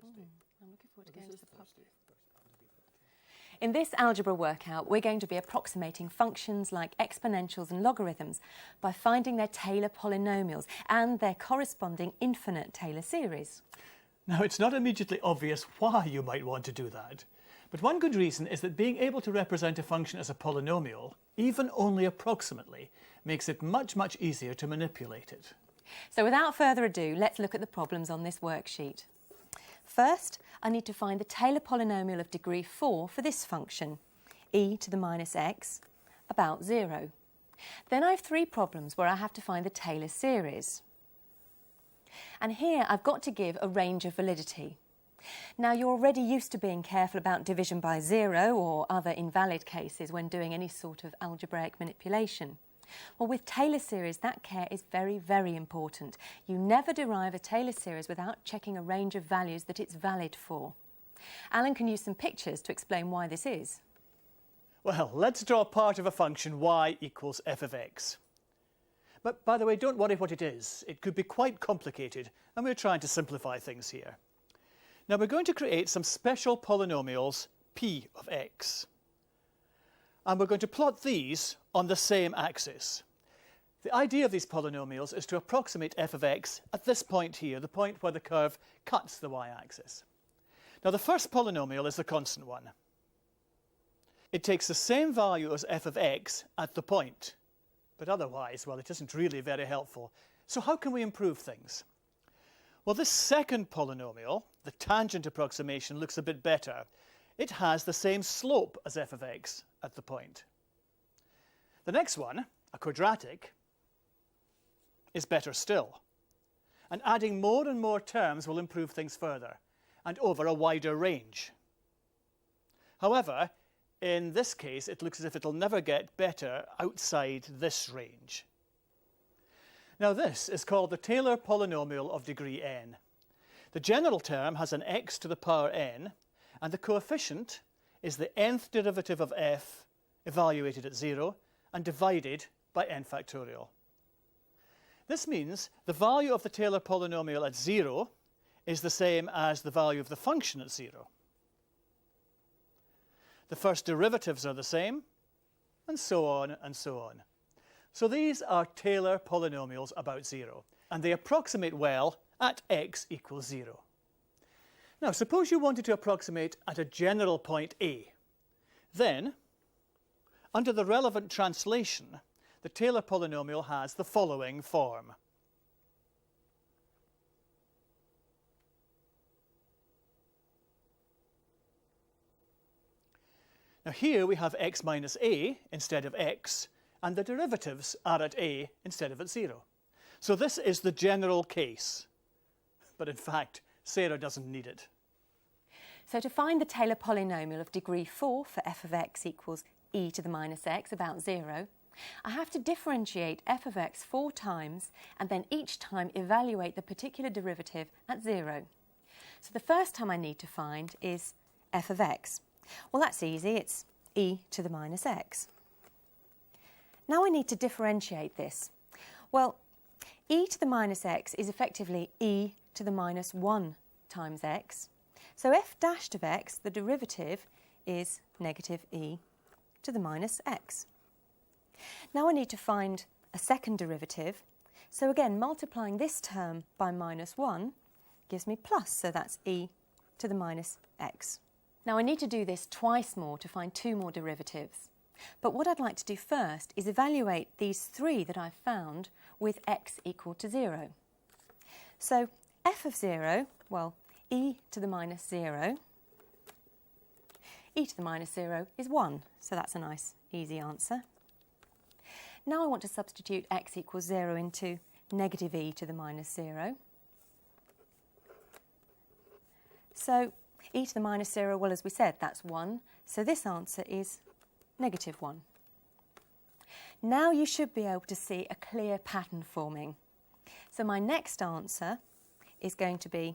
I'm looking forward to going to the pub. In this algebra workout, we're going to be approximating functions like exponentials and logarithms by finding their Taylor polynomials and their corresponding infinite Taylor series. Now, it's not immediately obvious why you might want to do that, but one good reason is that being able to represent a function as a polynomial, even only approximately, makes it much, much easier to manipulate it. So without further ado, let's look at the problems on this worksheet. First, I need to find the Taylor polynomial of degree 4 for this function, e to the minus x, about 0. Then I have 3 problems where I have to find the Taylor series. And here I've got to give a range of validity. Now, you're already used to being careful about division by 0 or other invalid cases when doing any sort of algebraic manipulation. Well, with Taylor series, that care is very, very important. You never derive a Taylor series without checking a range of values that it's valid for. Alan can use some pictures to explain why this is. Well, let's draw part of a function y equals f of x. But by the way, don't worry what it is. It could be quite complicated, and we're trying to simplify things here. Now, we're going to create some special polynomials p of x. And we're going to plot these on the same axis. The idea of these polynomials is to approximate f of x at this point here, the point where the curve cuts the y-axis. Now, the first polynomial is the constant one. It takes the same value as f of x at the point, but otherwise, well, it isn't really very helpful. So how can we improve things? Well, this second polynomial, the tangent approximation, looks a bit better. It has the same slope as f of x at the point. The next one, a quadratic, is better still. And adding more and more terms will improve things further, and over a wider range. However, in this case, it looks as if it'll never get better outside this range. Now, this is called the Taylor polynomial of degree n. The general term has an x to the power n, and the coefficient is the nth derivative of f evaluated at 0 and divided by n factorial. This means the value of the Taylor polynomial at 0 is the same as the value of the function at 0. The first derivatives are the same, and so on and so on. So these are Taylor polynomials about 0, and they approximate well at x equals 0. Now, suppose you wanted to approximate at a general point A. Then, under the relevant translation, the Taylor polynomial has the following form. Now, here we have x minus a instead of x, and the derivatives are at a instead of at 0. So this is the general case. But in fact, Sarah doesn't need it. So to find the Taylor polynomial of degree 4 for f of x equals e to the minus x, about 0, I have to differentiate f of x 4 times and then each time evaluate the particular derivative at 0. So the first time I need to find is f of x. Well, that's easy. It's e to the minus x. Now I need to differentiate this. Well, e to the minus x is effectively e to the minus 1 times x. So f dashed of x, the derivative, is negative e to the minus x. Now I need to find a second derivative. So again, multiplying this term by minus 1 gives me plus, so that's e to the minus x. Now I need to do this twice more to find 2 more derivatives. But what I'd like to do first is evaluate these 3 that I've found with x equal to 0. So f of 0, well, e to the minus 0. E to the minus 0 is 1, so that's a nice, easy answer. Now I want to substitute x equals 0 into negative e to the minus 0. So e to the minus 0, well, as we said, that's 1. So this answer is negative 1. Now you should be able to see a clear pattern forming. So my next answer is going to be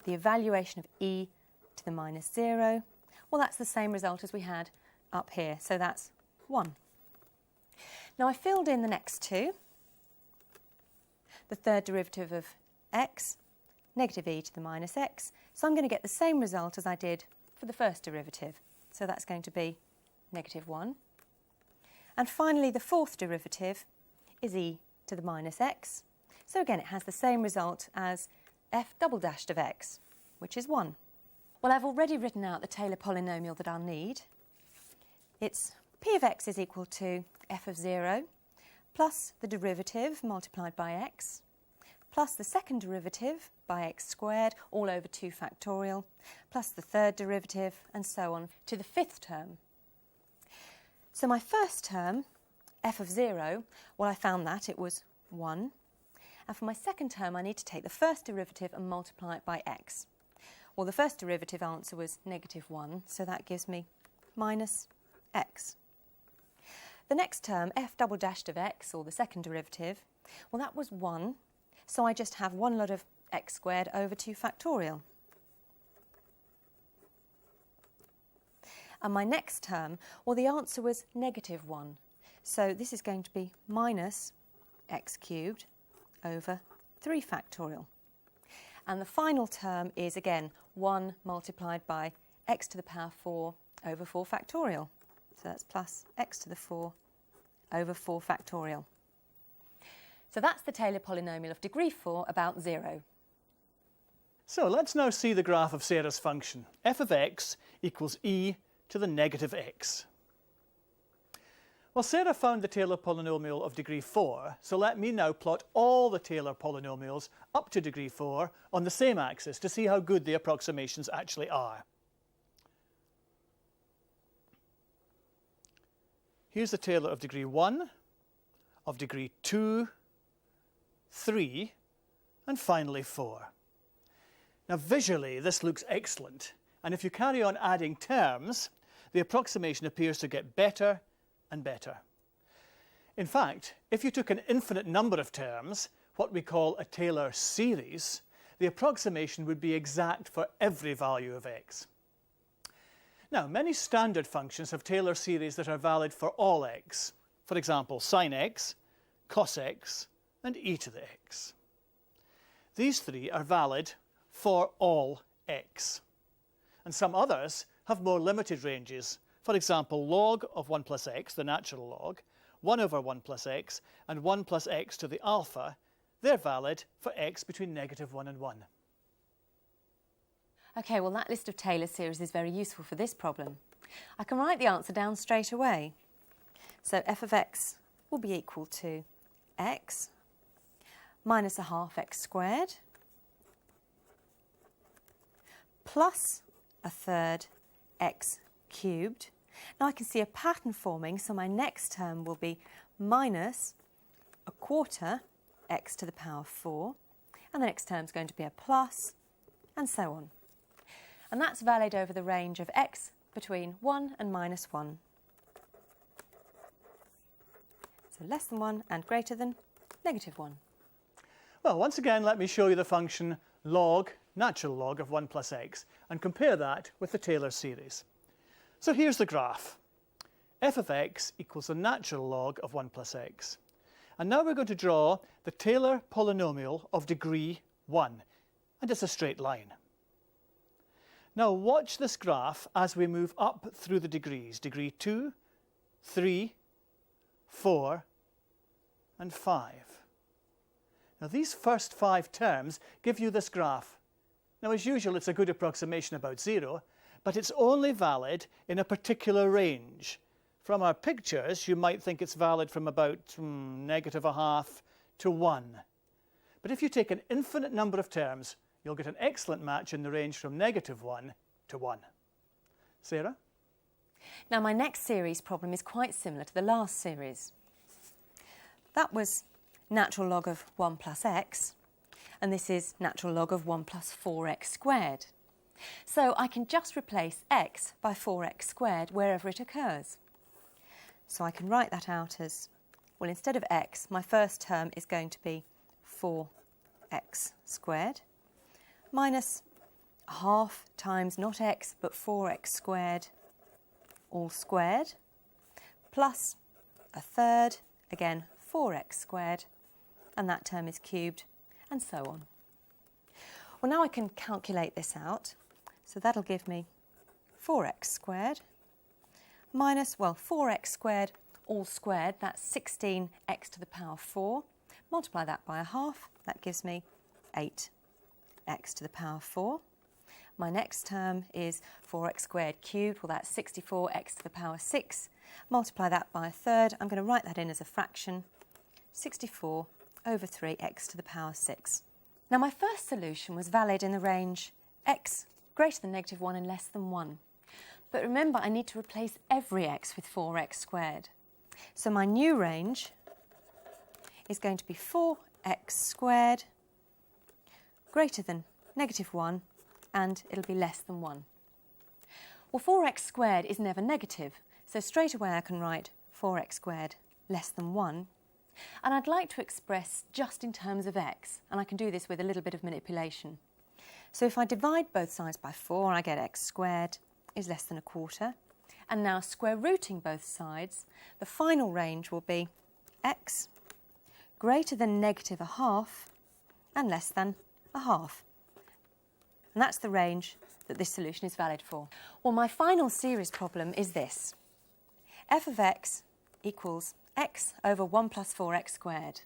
the evaluation of e to the minus 0. Well, that's the same result as we had up here, so that's 1. Now I filled in the next 2. The third derivative of x, negative e to the minus x. So I'm going to get the same result as I did for the first derivative. So that's going to be negative 1. And finally, the fourth derivative is e to the minus x. So again, it has the same result as f double dashed of x, which is 1. Well, I've already written out the Taylor polynomial that I'll need. It's p of x is equal to f of 0 plus the derivative multiplied by x plus the second derivative by x squared all over 2 factorial plus the third derivative and so on to the fifth term. So my first term, f of 0, well, I found that it was 1. And for my second term, I need to take the first derivative and multiply it by x. Well, the first derivative answer was negative 1, so that gives me minus x. The next term, f double dashed of x, or the second derivative, well, that was 1, so I just have 1 lot of x squared over 2 factorial. And my next term, well, the answer was negative 1, so this is going to be minus x cubed over 3 factorial. And the final term is, again, 1 multiplied by x to the power 4 over 4 factorial. So that's plus x to the 4 over 4 factorial. So that's the Taylor polynomial of degree 4 about 0. So let's now see the graph of Sarah's function. F of x equals e to the negative x. Well, Sarah found the Taylor polynomial of degree 4, so let me now plot all the Taylor polynomials up to degree 4 on the same axis to see how good the approximations actually are. Here's the Taylor of degree 1, of degree 2, 3, and finally 4. Now visually this looks excellent, and if you carry on adding terms, the approximation appears to get better and better. In fact, if you took an infinite number of terms, what we call a Taylor series, the approximation would be exact for every value of x. Now, many standard functions have Taylor series that are valid for all x. For example, sin x, cos x, and e to the x. These three are valid for all x. And some others have more limited ranges. For example, log of 1 plus x, the natural log, 1 over 1 plus x, and 1 plus x to the alpha, they're valid for x between negative 1 and 1. OK, well, that list of Taylor series is very useful for this problem. I can write the answer down straight away. So f of x will be equal to x minus a half x squared plus a third x cubed. Now I can see a pattern forming, so my next term will be minus a quarter x to the power 4, and the next term is going to be a plus, and so on. And that's valid over the range of x between 1 and minus 1. So less than 1 and greater than negative 1. Well, once again, let me show you the function log, natural log of 1 plus x, and compare that with the Taylor series. So here's the graph. F of x equals the natural log of 1 plus x. And now we're going to draw the Taylor polynomial of degree 1, and it's a straight line. Now watch this graph as we move up through the degrees, degree 2, 3, 4, and 5. Now these first 5 terms give you this graph. Now as usual, it's a good approximation about 0, but it's only valid in a particular range. From our pictures, you might think it's valid from about negative a half to 1. But if you take an infinite number of terms, you'll get an excellent match in the range from negative 1 to 1. Sarah? Now my next series problem is quite similar to the last series. That was natural log of 1 plus x, and this is natural log of 1 plus 4x squared. So I can just replace x by 4x squared wherever it occurs. So I can write that out as, well, instead of x, my first term is going to be 4x squared minus a half times not x but 4x squared all squared plus a third, again 4x squared, and that term is cubed, and so on. Well, now I can calculate this out. So that'll give me 4x squared minus, well, 4x squared all squared, that's 16x to the power 4. Multiply that by a half, that gives me 8x to the power 4. My next term is 4x squared cubed, well that's 64x to the power 6. Multiply that by a third, I'm going to write that in as a fraction, 64 over 3x to the power 6. Now my first solution was valid in the range x greater than -1 and less than 1. But remember, I need to replace every x with 4x squared. So my new range is going to be 4x squared greater than -1 and it'll be less than 1. Well, 4x squared is never negative, so straight away I can write 4x squared less than 1. And I'd like to express just in terms of x, and I can do this with a little bit of manipulation. So if I divide both sides by 4, I get x squared is less than 1/4. And now square rooting both sides, the final range will be x greater than -1/2 and less than 1/2. And that's the range that this solution is valid for. Well, my final series problem is this. f of x equals x over 1 plus 4x squared.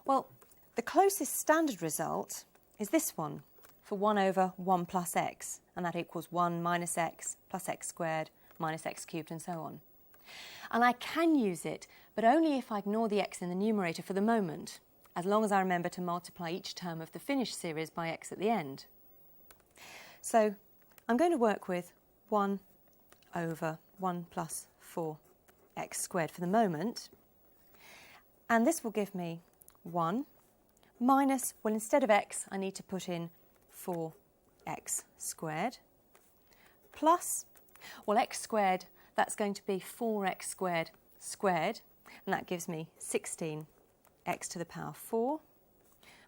Well, the closest standard result is this one, for 1 over 1 plus x, and that equals 1 minus x plus x squared minus x cubed and so on. And I can use it, but only if I ignore the x in the numerator for the moment, as long as I remember to multiply each term of the finished series by x at the end. So I'm going to work with 1 over 1 plus 4x squared for the moment, and this will give me 1 minus, well, instead of x I need to put in 4x squared plus, well, x squared, that's going to be 4x squared squared, and that gives me 16x to the power 4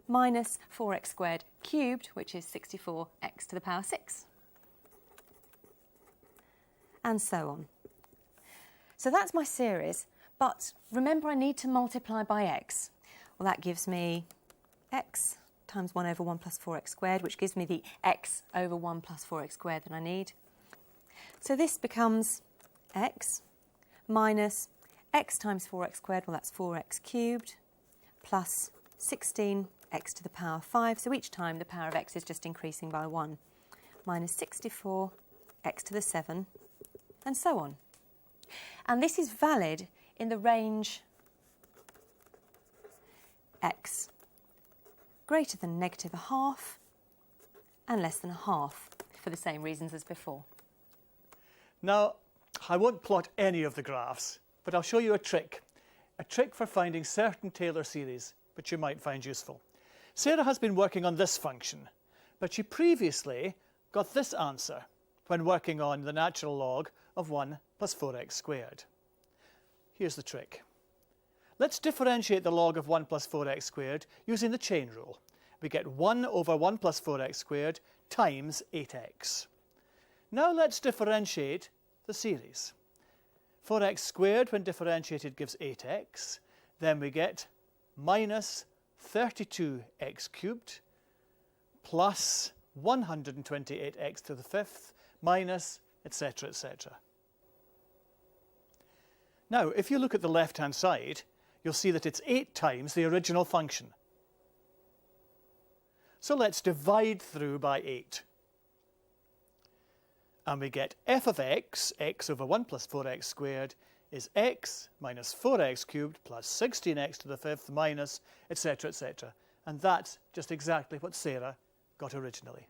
minus 4x squared cubed, which is 64x to the power 6. And so on. So that's my series, but remember I need to multiply by x. Well, that gives me x times 1 over 1 plus 4x squared, which gives me the x over 1 plus 4x squared that I need. So this becomes x minus x times 4x squared, well that's 4x cubed, plus 16x to the power 5, so each time the power of x is just increasing by 1, minus 64x to the 7, and so on. And this is valid in the range x greater than -1/2 and less than 1/2 for the same reasons as before. Now, I won't plot any of the graphs, but I'll show you a trick for finding certain Taylor series which you might find useful. Sarah has been working on this function, but she previously got this answer when working on the natural log of 1 plus 4x squared. Here's the trick. Let's differentiate the log of 1 plus 4x squared using the chain rule. We get 1 over 1 plus 4x squared times 8x. Now let's differentiate the series. 4x squared when differentiated gives 8x. Then we get minus 32x cubed plus 128x to the 5th minus etc. etc. Now, if you look at the left-hand side, you'll see that it's 8 times the original function. So let's divide through by 8. And we get f of x, x over 1 plus 4x squared, is x minus 4x cubed plus 16x to the 5th minus etc. etc. And that's just exactly what Sarah got originally.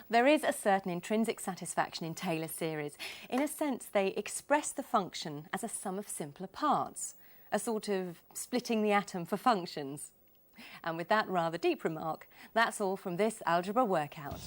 There is a certain intrinsic satisfaction in Taylor series. In a sense, they express the function as a sum of simpler parts, a sort of splitting the atom for functions. And with that rather deep remark, that's all from this algebra workout.